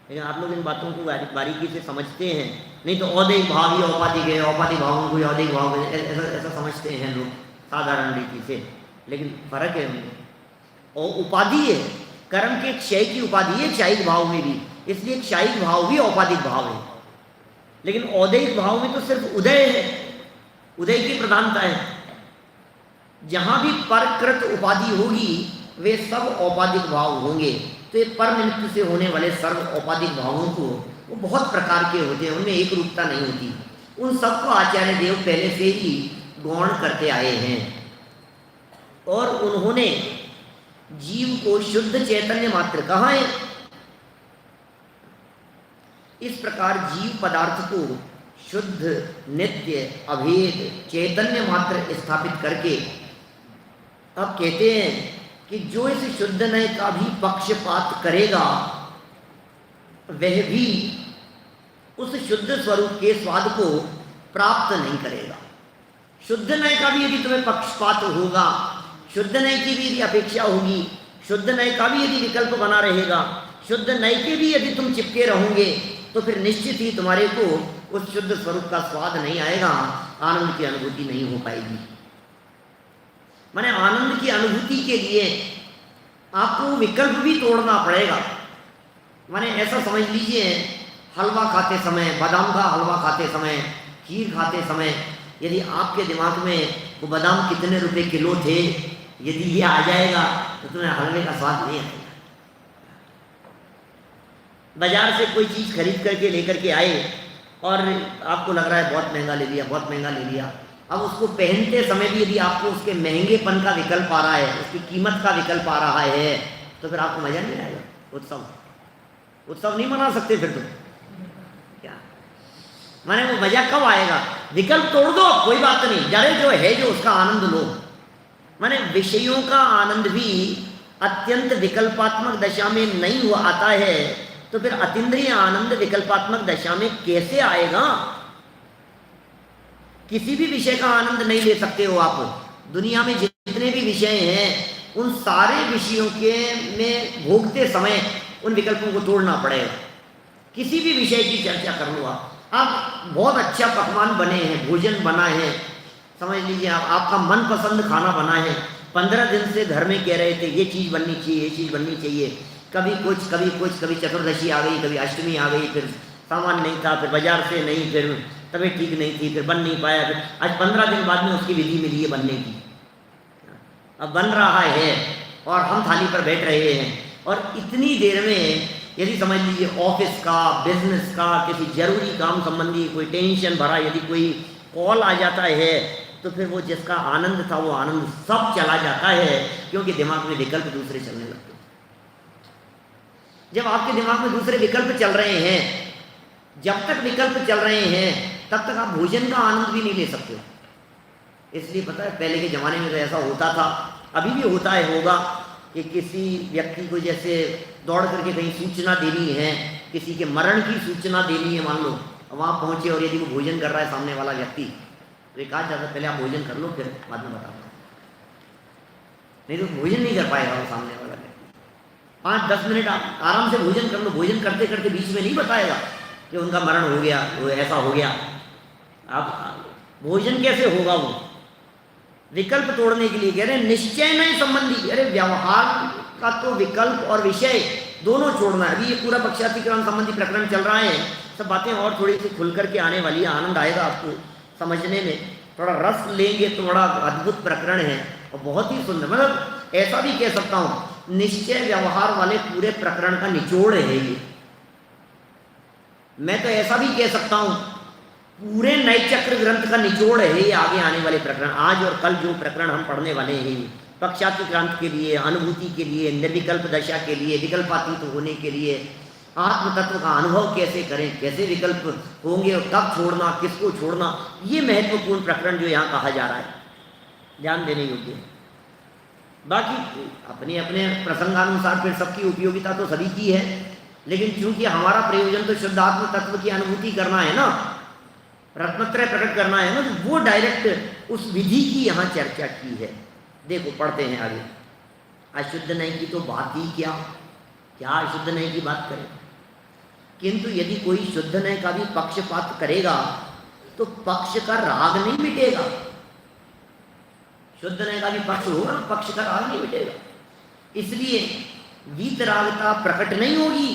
लेकिन आप लोग इन बातों को बारीकी से समझते हैं। नहीं तो औदैहिक भाव ही औपाधिक है, औपाधिक भावों को औदैहिक भाव ऐसा ऐसा समझते हैं लोग साधारण रीति से, लेकिन फर्क है उनमें। और उपाधि है, कर्म के क्षय की उपाधि है क्षयिक भाव में भी, इसलिए क्षयिक भाव भी औपाधिक भाव है। लेकिन औदैहिक भाव में तो सिर्फ उदय है, उदय की प्रधानता है। जहां भी परकृत उपाधि होगी वे सब औपाधिक भाव होंगे। तो ये पर निमित्त से होने वाले सर्व औपाधिक भावों को वो बहुत प्रकार के होते हैं, उनमें एक रूपता नहीं होती। उन सबको आचार्य देव पहले से ही गौण करते आए हैं और उन्होंने जीव को शुद्ध चैतन्य मात्र कहा है। इस प्रकार जीव पदार्थ को शुद्ध, नित्य, अभेद, चैतन्य मात्र स्थापित करके अब कहते हैं कि जो इस शुद्ध नय का भी पक्षपात करेगा वह भी उस शुद्ध स्वरूप के स्वाद को प्राप्त नहीं करेगा। शुद्ध नय का भी यदि तुम्हें पक्षपात होगा, शुद्ध नय की भी यदि अपेक्षा होगी, शुद्ध नय का भी यदि विकल्प बना रहेगा, शुद्ध नय के भी यदि तुम चिपके रहोगे, तो फिर निश्चित ही तुम्हारे को उस शुद्ध स्वरूप का स्वाद नहीं आएगा, आनंद की अनुभूति नहीं हो पाएगी। माने आनंद की अनुभूति के लिए आपको विकल्प भी तोड़ना पड़ेगा। माने ऐसा समझ लीजिए, हलवा खाते समय, बादाम का हलवा खाते समय, खीर खाते समय, यदि आपके दिमाग में वो बादाम कितने रुपए किलो थे, यदि ये आ जाएगा तो तुम्हें हलवे का स्वाद नहीं आएगा। बाजार से कोई चीज़ खरीद करके लेकर के आए और आपको लग रहा है बहुत महंगा ले लिया, बहुत महंगा ले लिया। अब उसको पहनते समय भी यदि आपको उसके महंगेपन का विकल्प आ रहा है, उसकी कीमत का विकल्प आ रहा है, तो फिर आपको मजा नहीं आएगा। उत्सव नहीं मना सकते फिर तुम क्या? माने वो मजा कब आएगा? विकल्प तोड़ दो, कोई बात नहीं, जरे जो है जो उसका आनंद लो। माने विषयों का आनंद भी अत्यंत विकल्पात्मक दशा में नहीं हुआ आता है, तो फिर अतीन्द्रिय आनंद विकल्पात्मक दशा में कैसे आएगा? किसी भी विषय का आनंद नहीं ले सकते हो आप। दुनिया में जितने भी विषय हैं उन सारे विषयों के में भोगते समय उन विकल्पों को तोड़ना पड़ेगा। किसी भी विषय की चर्चा कर लो आप बहुत अच्छा पकवान बने हैं, भोजन बना है, समझ लीजिए आपका मनपसंद खाना बना है, 15 दिन से घर में कह रहे थे ये चीज़ बननी चाहिए, ये चीज़ बननी चाहिए, कभी कुछ कभी कुछ, कभी चतुर्दशी आ गई, कभी अष्टमी आ गई, फिर सामान नहीं था, फिर बाजार से नहीं, फिर तबीयत ठीक नहीं थी, फिर बन नहीं पाया, फिर आज 15 दिन बाद में उसकी विधि मिली है बनने की। अब बन रहा है और हम थाली पर बैठ रहे हैं, और इतनी देर में यदि समझ लीजिए ऑफिस का, बिजनेस का, किसी जरूरी काम संबंधी कोई टेंशन भरा यदि कोई कॉल आ जाता है, तो फिर वो जिसका आनंद था वो आनंद सब चला जाता है, क्योंकि दिमाग में विकल्प दूसरे चलने लगते हैं। जब आपके दिमाग में दूसरे विकल्प चल रहे हैं जब तक विकल्प चल रहे हैं तब तक आप भोजन का आनंद भी नहीं ले सकते। इसलिए पता है पहले के ज़माने में तो ऐसा होता था, अभी भी होता है, होगा कि किसी व्यक्ति को जैसे दौड़ करके कहीं सूचना देनी है, किसी के मरण की सूचना देनी है, मान लो वहाँ पहुँचे और यदि वो भोजन कर रहा है सामने वाला व्यक्ति, तो ये कहा जाता है पहले आप भोजन कर लो फिर बाद में बताओ, नहीं तो भोजन नहीं कर पाएगा वो सामने वाला व्यक्ति। 5-10 मिनट आप आराम से भोजन कर लो, भोजन करते करते बीच में नहीं बताएगा कि उनका मरण हो गया, वो ऐसा हो गया। आप भोजन कैसे होगा? वो विकल्प तोड़ने के लिए कह रहे हैं निश्चय नहीं संबंधी। अरे व्यवहार का तो विकल्प और विषय दोनों छोड़ना है। अभी ये पूरा पक्षातिक्रमण संबंधी प्रकरण चल रहा है, सब बातें और थोड़ी सी खुल करके आने वाली है, आनंद आएगा आपको समझने में, थोड़ा रस लेंगे तो बड़ा अद्भुत प्रकरण है और बहुत ही सुंदर। मतलब ऐसा भी कह सकता हूँ निश्चय व्यवहार वाले पूरे प्रकरण का निचोड़ है ये। मैं तो ऐसा भी कह सकता हूँ पूरे नए चक्र ग्रंथ का निचोड़ है ये आगे आने वाले प्रकरण। आज और कल जो प्रकरण हम पढ़ने वाले हैं पक्षातिक्रांत के लिए, अनुभूति के लिए, निर्विकल्प दशा के लिए, विकल्पातीत होने के लिए, आत्म तत्व का अनुभव कैसे करें, कैसे विकल्प होंगे और कब छोड़ना, किसको छोड़ना, ये महत्वपूर्ण प्रकरण जो यहाँ कहा जा रहा है ध्यान देने योग्य है। बाकी अपने अपने प्रसंगानुसार फिर सबकी उपयोगिता तो सभी की है, लेकिन चूंकि हमारा प्रयोजन तो शुद्ध आत्म तत्व की अनुभूति करना है ना, रत्नत्रय प्रकट करना है ना, तो वो डायरेक्ट उस विधि की यहाँ चर्चा की है। देखो पढ़ते हैं आगे। अशुद्ध नहीं की तो बात ही क्या, क्या अशुद्ध नहीं की बात करें, किंतु यदि कोई शुद्ध नहीं का भी पक्षपात करेगा तो पक्ष का राग नहीं मिटेगा। शुद्ध नहीं का भी पक्ष होगा, पक्ष का राग नहीं मिटेगा, इसलिए वीतरागता प्रकट नहीं होगी।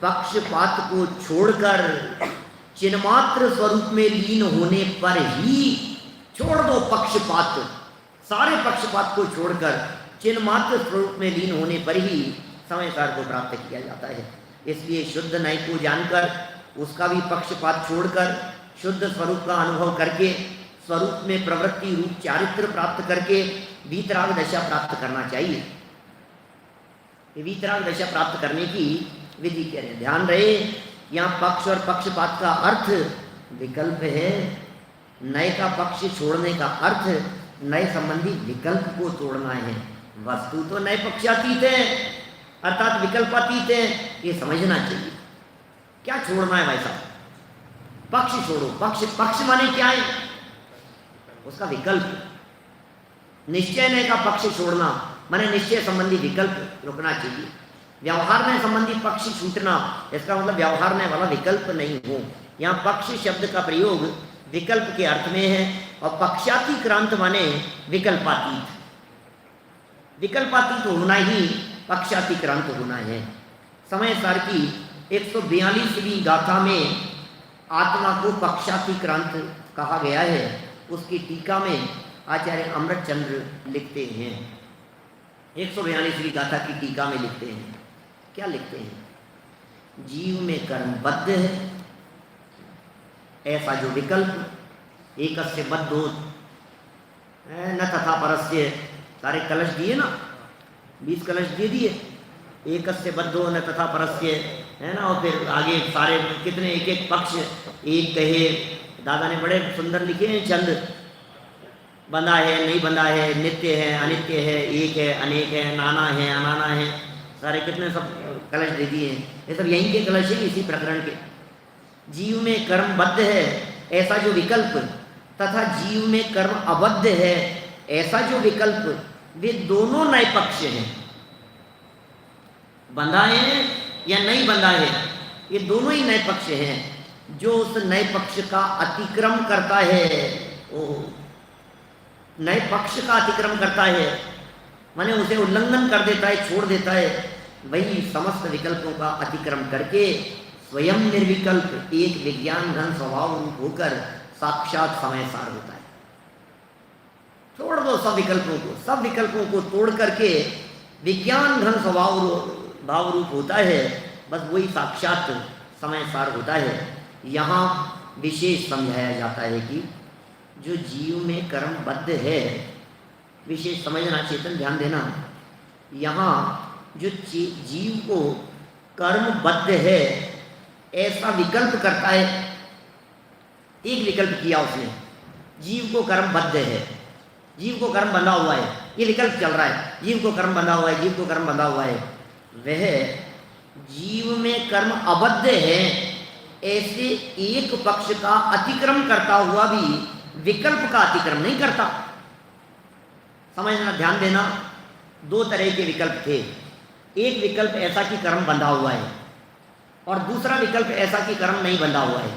पक्षपात को छोड़कर चिन्मात्र स्वरूप में लीन होने पर ही, छोड़ दो पक्षपात, सारे पक्षपात को छोड़कर चिन्मात्र स्वरूप में लीन होने पर ही समय सार को प्राप्त किया जाता है। इसलिए शुद्ध नय को जानकर उसका भी पक्षपात छोड़कर शुद्ध स्वरूप का अनुभव करके स्वरूप में प्रवृत्ति रूप चारित्र प्राप्त करके वीतराग दशा प्राप्त करना चाहिए। वीतराग दशा प्राप्त करने की विधि कह रहे हैं। ध्यान रहे यहाँ पक्ष और पक्षपात का अर्थ विकल्प है, नए का पक्ष छोड़ने का अर्थ नए संबंधी विकल्प को तोड़ना है। वस्तु तो नए पक्षातीत है अर्थात विकल्पातीत है, ये समझना चाहिए। क्या छोड़ना है भाई साहब? पक्ष छोड़ो। पक्ष पक्ष माने क्या है? उसका विकल्प। निश्चय नय का पक्ष छोड़ना माने निश्चय संबंधी विकल्प रुकना चाहिए। व्यवहार में संबंधी पक्ष छूटना, इसका मतलब व्यवहार में वाला विकल्प नहीं हो। यहाँ पक्ष शब्द का प्रयोग विकल्प के अर्थ में है और पक्षातिक्रांत माने विकल्पातीत। विकल्पातीत होना ही पक्षातिक्रांत होना है। समय सार की 142वीं गाथा में आत्मा को पक्षातिक्रांत कहा गया है। उसकी टीका में आचार्य अमृतचंद्र लिखते हैं, 142वीं गाथा की टीका में लिखते हैं, क्या लिखते हैं? जीव में कर्मबद्ध है ऐसा जो विकल्प एकस्य बद्धो न तथा परस्य, सारे कलश दिए ना, 20 कलश दे दिए, एकस्य बद्धो न तथा परस्य, है ना। और फिर आगे सारे कितने एक एक पक्ष एक कहे, दादा ने बड़े सुंदर लिखे हैं चंद, बंधा है नहीं बंधा है, नित्य है अनित्य है, एक है अनेक है, नाना है अनाना है, सारे कितने सब कलश दे दिए हैं। ये सब यहीं के कलश हैं इसी प्रकरण के। जीव में कर्मबद्ध है ऐसा जो विकल्प तथा जीव में कर्म अबद्ध है ऐसा जो विकल्प, वे दोनों नए पक्ष हैं। बंधा है या नहीं बंधा है, ये दोनों ही नए पक्ष हैं। जो उस नए पक्ष का अतिक्रम करता है, वो नए पक्ष का अतिक्रम करता है माने उसे उल्लंघन कर देता है, छोड़ देता है, वही समस्त विकल्पों का अतिक्रम करके स्वयं निर्विकल्प एक विज्ञान घन स्वभाव रूप होकर साक्षात समय सार होता है। छोड़ दो सब विकल्पों को, सब विकल्पों को तोड़ करके विज्ञान घन स्वभाव भाव रूप होता है, बस वही साक्षात समय सार होता है। यहाँ विशेष समझाया जाता है कि जो जीव में कर्मबद्ध है, विशेष समझना, चेतन ध्यान देना, यहाँ जो जीव को कर्मबद्ध है ऐसा विकल्प करता है, एक विकल्प किया उसने, जीव को कर्म बद्ध है, जीव को कर्म बंधा हुआ है, ये विकल्प चल रहा है, जीव को कर्म बंधा हुआ है, जीव को कर्म बंधा हुआ है। वह जीव में कर्म अबद्ध है, ऐसे एक पक्ष का अतिक्रम करता हुआ भी विकल्प का अतिक्रम नहीं करता। समझना, ध्यान देना, दो तरह के विकल्प थे। एक विकल्प ऐसा कि कर्म बंधा हुआ है और दूसरा विकल्प ऐसा कि कर्म नहीं बंधा हुआ है।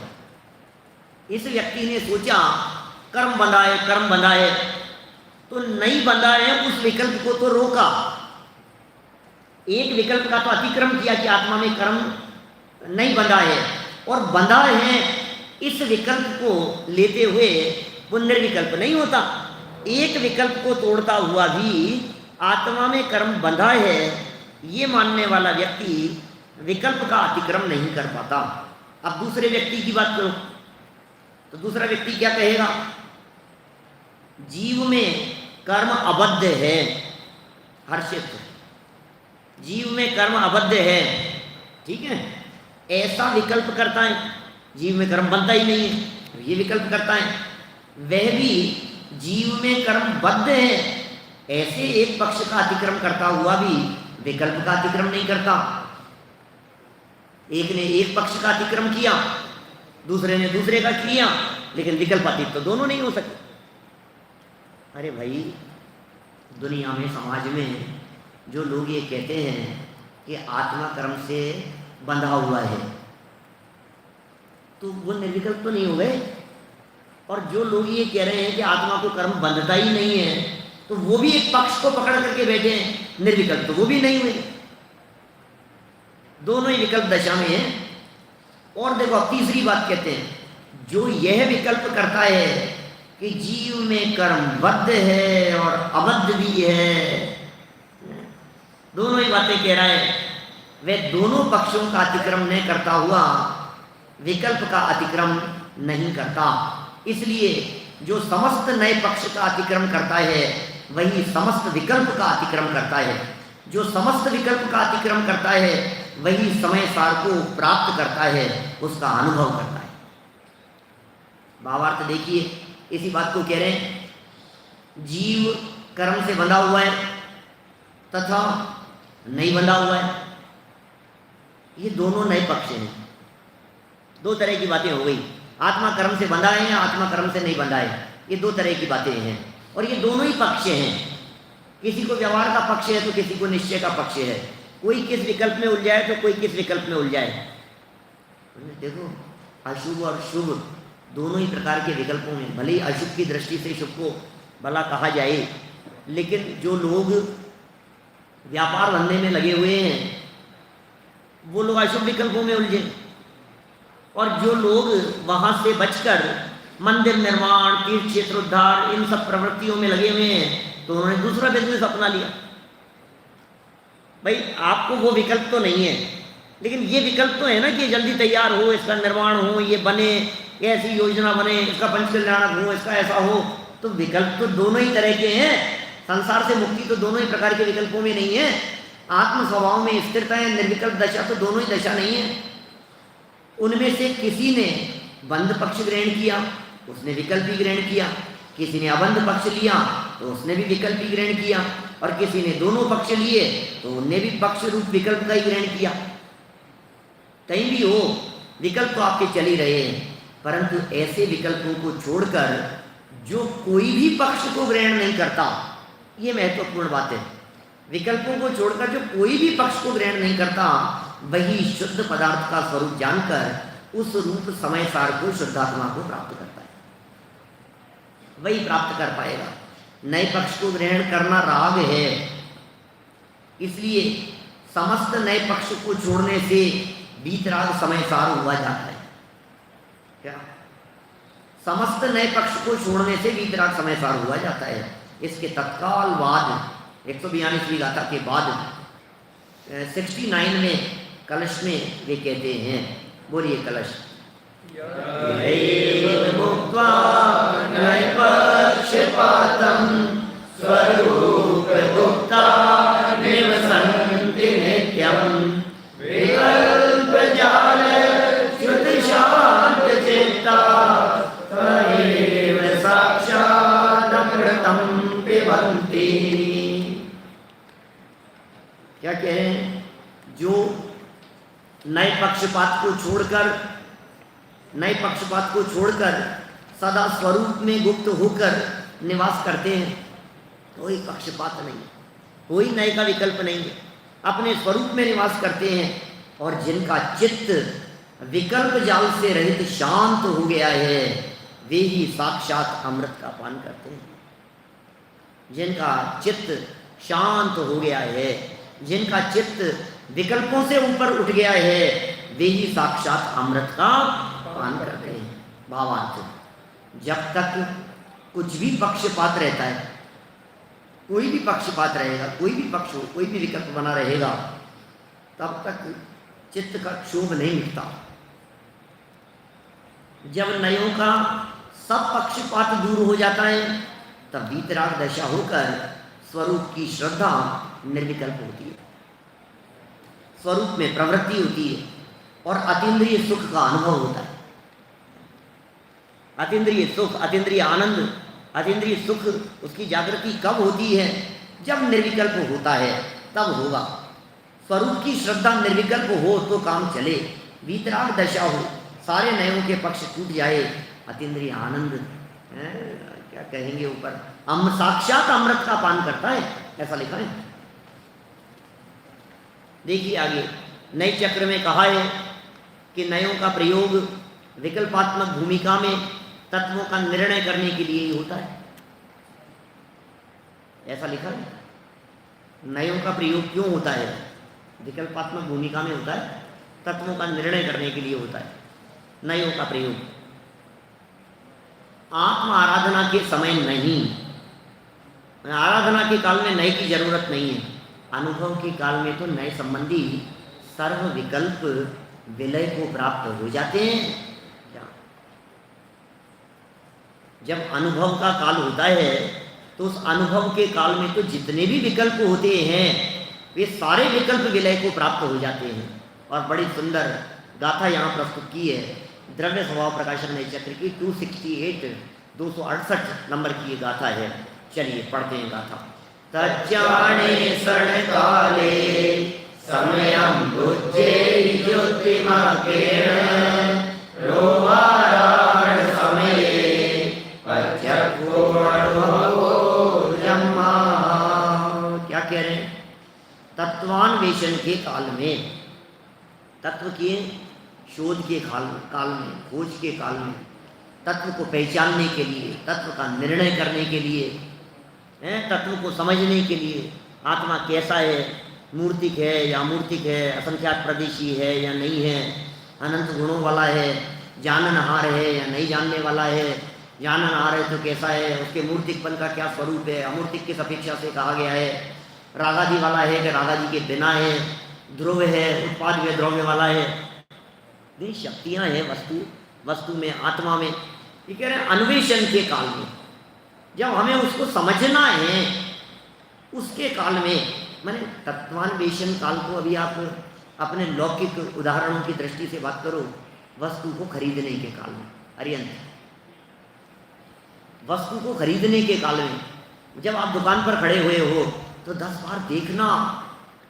इस व्यक्ति ने सोचा कर्म बंधा है, कर्म बंधा है, तो नहीं बंधा है उस विकल्प को तो रोका। एक विकल्प का तो अतिक्रम किया कि आत्मा में कर्म नहीं बंधा है, और बंधा है इस विकल्प को लेते हुए वो निर्विकल्प नहीं होता। एक विकल्प को तोड़ता हुआ भी आत्मा में कर्म बंधा है, ये मानने वाला व्यक्ति विकल्प का अतिक्रम नहीं कर पाता। अब दूसरे व्यक्ति की बात करो तो दूसरा व्यक्ति क्या कहेगा? जीव में कर्म अबद्ध है, हर्षित, जीव में कर्म अबद्ध है, ठीक है, ऐसा विकल्प करता है। जीव में कर्म बनता ही नहीं है, ये विकल्प करता है। वह भी जीव में कर्म बद्ध है, ऐसे एक पक्ष का अतिक्रम करता हुआ भी विकल्प का अतिक्रम नहीं करता। एक ने एक पक्ष का अतिक्रम किया, दूसरे ने दूसरे का किया, लेकिन विकल्प अतीत तो दोनों नहीं हो सकते। अरे भाई, दुनिया में, समाज में जो लोग ये कहते हैं कि आत्मा कर्म से बंधा हुआ है, तो वो निर्विकल्प तो नहीं हो गए। और जो लोग ये कह रहे हैं कि आत्मा को कर्म बंधता ही नहीं है, तो वो भी एक पक्ष को पकड़ करके बैठे हैं, निर्विकल्प तो वो भी नहीं हुए। दोनों ही विकल्प दशा में हैं। और देखो, तीसरी बात कहते हैं, जो यह विकल्प करता है कि जीव में कर्म बद्ध है और अबद्ध भी है, दोनों ही बातें कह रहा है, वह दोनों पक्षों का अतिक्रम नहीं करता हुआ विकल्प का अतिक्रम नहीं करता। इसलिए जो समस्त नए पक्ष का अतिक्रम करता है वही समस्त विकल्प का अतिक्रम करता है। जो समस्त विकल्प का अतिक्रम करता है वही समय सार को प्राप्त करता है, उसका अनुभव करता है। भावार्थ देखिए, इसी बात को कह रहे हैं, जीव कर्म से बंधा हुआ है तथा नहीं बंधा हुआ है, ये दोनों नए पक्ष हैं। दो तरह की बातें हो गई, आत्मा कर्म से बंधा है या आत्मा कर्म से नहीं बंधा है, ये दो तरह की बातें हैं। और ये दोनों ही पक्ष हैं, किसी को व्यवहार का पक्ष है तो किसी को निश्चय का पक्ष है। कोई किस विकल्प में उलझाए तो कोई किस विकल्प में उलझाए। देखो, अशुभ और शुभ दोनों ही प्रकार के विकल्पों में, भले ही अशुभ की दृष्टि से शुभ को भला कहा जाए, लेकिन जो लोग व्यापार धंधे में लगे हुए हैं वो लोग अशुभ विकल्पों में उलझे, और जो लोग वहाँ से बचकर मंदिर निर्माण, तीर्थ क्षेत्र उद्धार, इन सब प्रवृत्तियों में लगे हुए हैं, तो उन्होंने दूसरा बिजनेस अपना लिया। भाई, आपको वो विकल्प तो नहीं है, लेकिन ये विकल्प तो है ना कि जल्दी तैयार हो, इसका निर्माण हो, ये बने, ऐसी योजना बने, इसका पंचकल्याणक हो, इसका ऐसा हो। तो विकल्प तो दोनों ही तरह के हैं। संसार से मुक्ति तो दोनों ही प्रकार के विकल्पों में नहीं है। आत्म स्वभाव में स्थिरता है, निर्विकल्प दशा तो दोनों ही दशा नहीं है। उनमें से किसी ने बंध पक्ष ग्रहण किया, उसने विकल्प ही ग्रहण किया, किसी ने अबंध पक्ष लिया तो उसने भी विकल्प ही ग्रहण किया, और किसी ने दोनों पक्ष लिए तो उनने भी पक्ष रूप विकल्प का ही ग्रहण किया। कहीं भी हो, विकल्प तो आपके चल ही रहे हैं, परंतु ऐसे विकल्पों को छोड़कर जो कोई भी पक्ष को ग्रहण नहीं करता, ये महत्वपूर्ण बात है। विकल्पों को छोड़कर जो कोई भी पक्ष को ग्रहण नहीं करता, वही शुद्ध पदार्थ का स्वरूप जानकर उस रूप समय सार को, शुद्धात्मा को प्राप्त करता है, वही प्राप्त कर पाएगा। नए पक्ष को ग्रहण करना राग है, इसलिए समस्त नए पक्ष को छोड़ने से वीतराग समय सार हुआ जाता है। क्या? समस्त नए पक्ष को छोड़ने से वीतराग समय सार हुआ जाता है। इसके तत्काल बाद 142वीं गाथा के बाद 69 में कलश में वे कहते हैं, बोलिए कलश, मुक्त्वा नैपक्षपातं स्वरूप गुप्ता निवसन्ति नित्यं विकल्प जाल क्या कह रहे हैं, जो नए पक्षपात को छोड़कर सदा स्वरूप में गुप्त होकर निवास करते हैं, कोई पक्षपात नहीं है, कोई नए का विकल्प नहीं है, अपने स्वरूप में निवास करते हैं। और जिनका चित्त विकल्प जाल से रहित शांत हो गया है, वे ही साक्षात अमृत का पान करते हैं। जिनका चित्त शांत हो गया है, जिनका चित्त विकल्पों से ऊपर उठ गया है, वे ही साक्षात अमृत का पान करते हैं। भावार्थ, जब तक कुछ भी पक्षपात रहता है, कोई भी पक्षपात रहेगा, कोई भी पक्ष हो, कोई भी विकल्प बना रहेगा, तब तक चित्त का क्षोभ नहीं मिटता। जब नयों का सब पक्षपात दूर हो जाता है, तब वीतराग दशा होकर स्वरूप की श्रद्धा निर्विकल्प होती है, स्वरूप में प्रवृत्ति होती है और अतीन्द्रिय सुख का अनुभव होता है। अतीन्द्रिय सुख, अतीन्द्रिय आनंद, अतीन्द्रिय सुख, उसकी जागृति कब होती है? जब निर्विकल्प होता है तब होगा। स्वरूप की श्रद्धा निर्विकल्प हो तो काम चले, वीतराग दशा हो, सारे नयों के पक्ष टूट जाए, अतीन्द्रिय आनंद, क्या कहेंगे ऊपर, साक्षात अमृत का पान करता है, ऐसा लिखा है। देखिए आगे नए चक्र में कहा है कि नयों का प्रयोग विकल्पात्मक भूमिका में तत्वों का निर्णय करने के लिए ही होता है, ऐसा लिखा है। नयों का प्रयोग क्यों होता है? विकल्पात्मक भूमिका में होता है, तत्वों का निर्णय करने के लिए होता है। नयों का प्रयोग आत्म आराधना के समय नहीं, आराधना के काल में नए की जरूरत नहीं है। अनुभव के काल में तो नए संबंधी सर्व विकल्प विलय को प्राप्त हो जाते हैं। क्या जब अनुभव का काल होता है तो उस अनुभव के काल में तो जितने भी विकल्प होते हैं वे सारे विकल्प विलय को प्राप्त हो जाते हैं। और बड़ी सुंदर गाथा यहाँ प्रस्तुत की है, द्रव्य स्वभाव प्रकाशन नए चक्र की 268 नंबर की ये गाथा है। चलिए पढ़ते हैं गाथा। तज्जाने सणकाले समयं बुद्धे ज्योतिमकेण रोवाराण समये पच्चको अनुभवो ब्रह्मा। क्या कह रहे हैं? तत्वान्वेषण के काल में, तत्व के शोध के काल में, खोज के काल में, तत्व को पहचानने के लिए, तत्व का निर्णय करने के लिए, तत्व को समझने के लिए, आत्मा कैसा है, मूर्तिक है या अमूर्तिक है, असंख्यात प्रदेशी है या नहीं है, अनंत गुणों वाला है, जाननहार है या नहीं जानने वाला है, जाननहार है तो कैसा है, उसके मूर्तिकपन का क्या स्वरूप है, अमूर्तिक किस अपेक्षा से कहा गया है, रागादि वाला है कि रागादि के बिना है, ध्रुव है, उत्पाद व द्रव्य वाला है। ये शक्तियाँ हैं वस्तु में, आत्मा में। ये कह रहे हैं अन्वेषण के काल में, जब हमें उसको समझना है, उसके काल में, माने तत्वान्वेषण काल को अभी आप अपने लौकिक उदाहरणों की दृष्टि से बात करो, वस्तु को खरीदने के काल में, अरियंत, वस्तु को खरीदने के काल में जब आप दुकान पर खड़े हुए हो तो 10 बार देखना,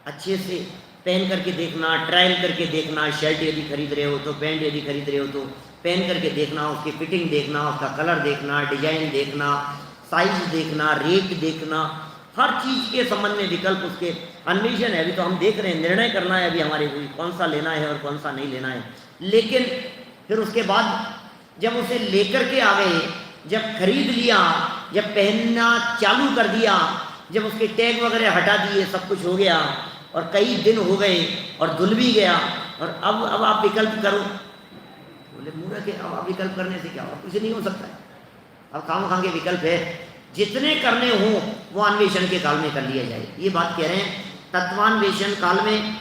अच्छे से पहन करके देखना, ट्रायल करके देखना, शर्ट यदि खरीद रहे हो तो, पैंट यदि खरीद रहे हो तो पहन करके देखना, उसकी फिटिंग देखना, उसका कलर देखना, डिजाइन देखना, साइज देखना, रेट देखना, हर चीज़ के संबंध में विकल्प, उसके अन्वेषण है। अभी तो हम देख रहे हैं, निर्णय करना है अभी हमारे को कौन सा लेना है और कौन सा नहीं लेना है। लेकिन फिर उसके बाद जब उसे लेकर के आ गए, जब खरीद लिया, जब पहनना चालू कर दिया, जब उसके टैग वगैरह हटा दिए, सब कुछ हो गया और कई दिन हो गए और धुल भी गया, और अब आप विकल्प करो, बोले मूर्ख है, अब आप विकल्प करने से क्या होगा, कुछ नहीं हो सकता है। अब काम खांगे विकल्प है, जितने करने हो वो अन्वेषण के काल में कर लिया जाए। ये बात कह रहे हैं, तत्वान्वेषण काल में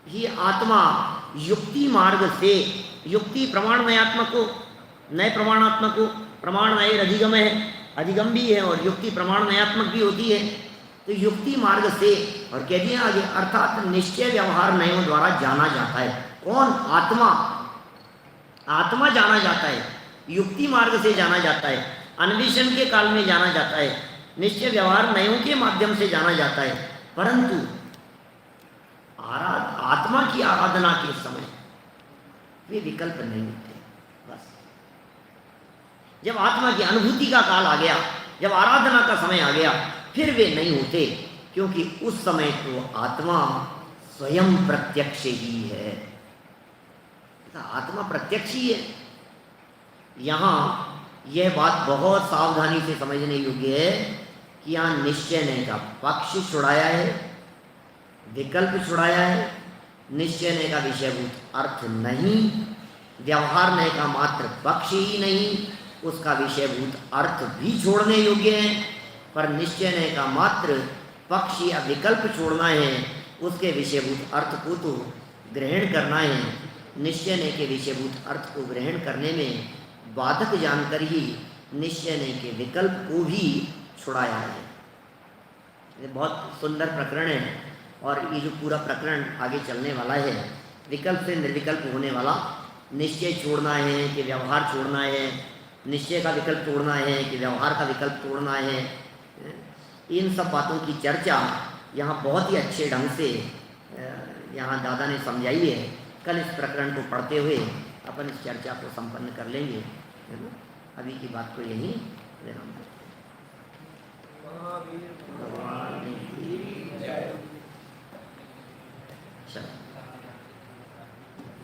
ही आत्मा युक्ति मार्ग से, युक्ति प्रमाणमयात्मक को, नए प्रमाणात्मक को, प्रमाण नए अधिगम है, अधिगम भी है और युक्ति प्रमाणमयात्मक भी होती है, तो युक्ति मार्ग से, और कह दिया आगे, अर्थात निश्चय व्यवहार नयों द्वारा जाना जाता है। कौन? आत्मा, आत्मा जाना जाता है, युक्ति मार्ग से जाना जाता है, अन्वेषण के काल में जाना जाता है, निश्चय व्यवहार नयों के माध्यम से जाना जाता है। परंतु आत्मा की आराधना के समय वे विकल्प नहीं होते। बस जब आत्मा की अनुभूति का काल आ गया, जब आराधना का समय आ गया, फिर वे नहीं होते, क्योंकि उस समय तो आत्मा स्वयं प्रत्यक्ष ही है। आत्मा प्रत्यक्ष ही है। यहां यह बात बहुत सावधानी से समझने योग्य है कि यहां निश्चय ने का पक्ष छुड़ाया है, विकल्प छुड़ाया है। निश्चय ने का विषयभूत अर्थ नहीं, व्यवहार ने का मात्र पक्ष ही नहीं, उसका विषयभूत अर्थ भी छोड़ने योग्य है। पर निश्चय ने का मात्र पक्ष या विकल्प छोड़ना है, उसके विषयभूत अर्थ को तो ग्रहण करना है। निश्चय ने के विषयभूत अर्थ को ग्रहण करने में बाधक जानकर ही निश्चय ने के विकल्प को भी छुड़ाया है। ये बहुत सुंदर प्रकरण है और ये जो पूरा प्रकरण आगे चलने वाला है, विकल्प से निर्विकल्प होने वाला, निश्चय छोड़ना है कि व्यवहार छोड़ना है, निश्चय का विकल्प तोड़ना है कि व्यवहार का विकल्प तोड़ना है, इन सब बातों की चर्चा यहाँ बहुत ही अच्छे ढंग से यहाँ दादा ने समझाई है। कल इस प्रकरण को पढ़ते हुए अपन इस चर्चा को संपन्न कर लेंगे, है ना। अभी की बात को यही विराम।